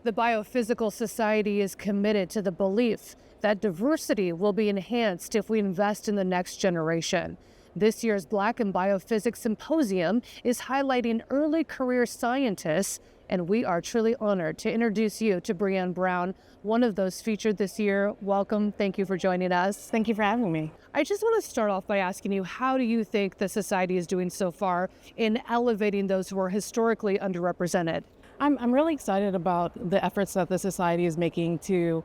The Biophysical Society is committed to the belief that diversity will be enhanced if we invest in the next generation. This year's Black and Biophysics Symposium is highlighting early career scientists, and we are truly honored to introduce you to Breann Brown, one of those featured this year. Welcome. Thank you for joining us. Thank you for having me. I just want to start off by asking you, how do you think the Society is doing so far in elevating those who are historically underrepresented? I'm really excited about the efforts that the Society is making to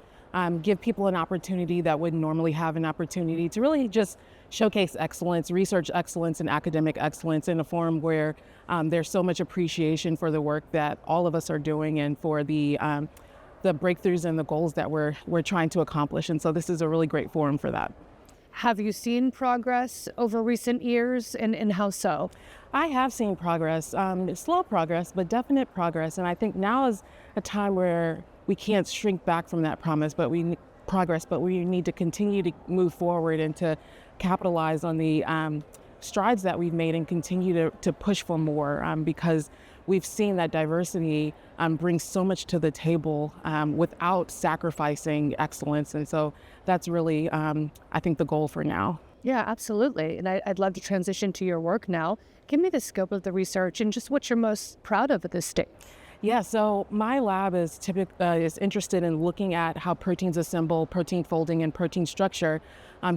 give people an opportunity that wouldn't normally have an opportunity to really just showcase excellence, research excellence, and academic excellence in a forum where there's so much appreciation for the work that all of us are doing and for the breakthroughs and the goals that we're trying to accomplish. And so this is a really great forum for that. Have you seen progress over recent years, and how so? I have seen progress, slow progress, but definite progress. And I think now is a time where we can't shrink back from that but we need to continue to move forward and to capitalize on the strides that we've made and continue to push for more because we've seen that diversity brings so much to the table without sacrificing excellence. And so that's really, I think, the goal for now. Yeah, absolutely. And I'd love to transition to your work now. Give me the scope of the research and just what you're most proud of at this stage. Yeah, so my lab is interested in looking at how proteins assemble, protein folding, and protein structure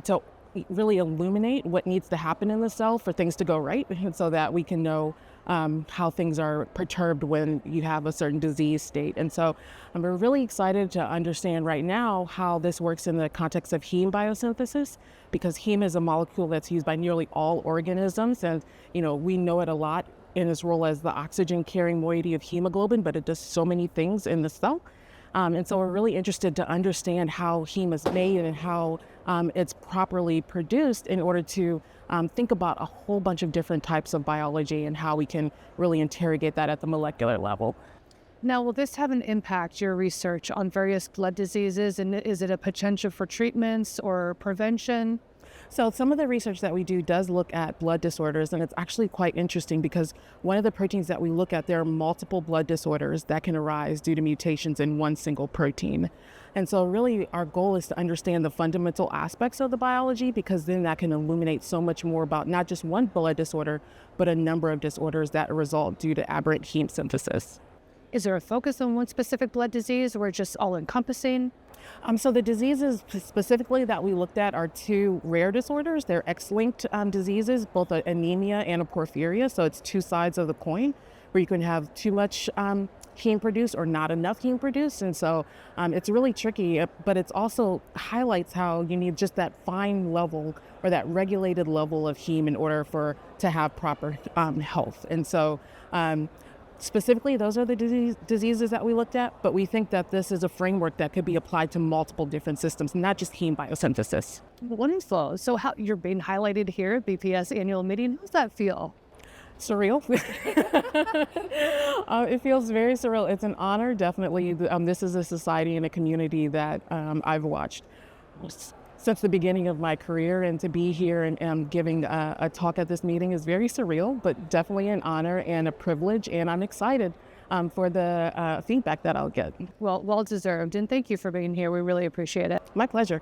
to really illuminate what needs to happen in the cell for things to go right, so that we can know how things are perturbed when you have a certain disease state. And so we're really excited to understand right now how this works in the context of heme biosynthesis, because heme is a molecule that's used by nearly all organisms. And, we know it a lot in its role as the oxygen carrying moiety of hemoglobin, but it does so many things in the cell. And so we're really interested to understand how heme is made and how it's properly produced in order to think about a whole bunch of different types of biology and how we can really interrogate that at the molecular level. Now, will this have an impact, your research, on various blood diseases? And is it a potential for treatments or prevention? So some of the research that we do does look at blood disorders, and it's actually quite interesting because one of the proteins that we look at, there are multiple blood disorders that can arise due to mutations in one single protein. And so really our goal is to understand the fundamental aspects of the biology, because then that can illuminate so much more about not just one blood disorder, but a number of disorders that result due to aberrant heme synthesis. Is there a focus on one specific blood disease, or just all-encompassing? So the diseases specifically that we looked at are two rare disorders. They're X-linked diseases, both anemia and a porphyria. So it's two sides of the coin, where you can have too much heme produced or not enough heme produced. And so it's really tricky, but it's also highlights how you need just that fine level or that regulated level of heme in order to have proper health. And so specifically, those are the diseases that we looked at, but we think that this is a framework that could be applied to multiple different systems, not just heme biosynthesis. Wonderful. So how you're being highlighted here at BPS annual meeting. How does that feel? Surreal. It feels very surreal. It's an honor, definitely. This is a society and a community that I've watched since the beginning of my career, and to be here and giving a talk at this meeting is very surreal, but definitely an honor and a privilege, and I'm excited for the feedback that I'll get. Well deserved, and thank you for being here. We really appreciate it. My pleasure.